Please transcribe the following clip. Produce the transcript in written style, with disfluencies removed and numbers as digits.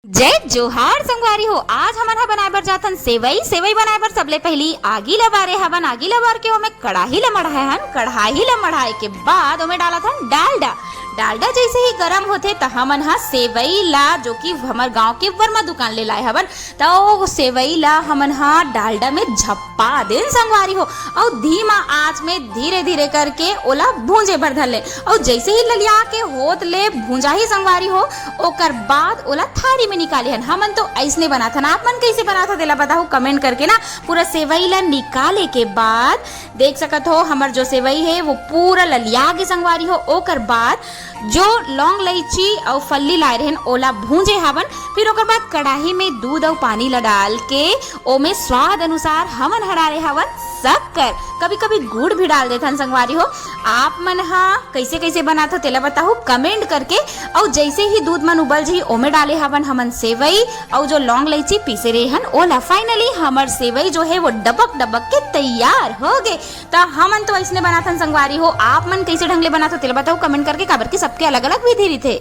जय जोहार संगवारी हो। आज हमन ह बनाए बर जाथन सेवई। सेवई बनाए बर सबले पहली आगी ल बारे हवन। आगी ल बार के ओमे कड़ाही ल मढ़ाए हन। कढ़ाई ल मढ़ाए के बाद ओमे डालत हन डालडा। डालडा जैसे ही गरम होथे त हमन ह सेवई ला, जो कि हमर गांव के वर्मा दुकान ले लाए हवन, त ओ सेवई ला हमन ह डालडा में झप्पा देन संगवारी हो। और धीमा आंच में धीरे धीरे करके ओला भूंजे बर धर ले। और जैसे ही ललिया के होत ले भूंजा ही संगवारी हो, ओकर बाद ओला थाली में निकाले हन। हमन तो ऐसने बनाथन। आप मन कैसे बनाथा तेला बताओ कमेंट करके ना। पूरा सेवई ला निकाले के बाद देख सकत हो हमर जो सेवई है वो पूरा ललिया के संगवारी हो। ओकर बाद जो लौंग इलायची और फल्ली लाए रहन ओला भूंजे हवन। फिर ओकर बाद कढ़ाई में दूध और पानी ला डाल के ओमे स्वाद अनुसार हमन हरारे हवन शक्कर। कभी कभी गुड़ भी डाल देथन संगवारी हो। आप मन हा कैसे कैसे बनाथो तेला बताओ कमेंट करके। और जैसे ही दूध मन उबल जी ओमे डाले हवन हमन सेवई और जो लौंग इलायची पीसे रहन ओला। फाइनली हमर सेवई जो है वो डबक डबक के तैयार हो गए। तो हमन तो ऐसने बनाथन संगवारी हो। आप मन कैसे ढंग ले बनाथो तेला बताओ कमेंट करके, काबर की सबके अलग अलग विधि रथे।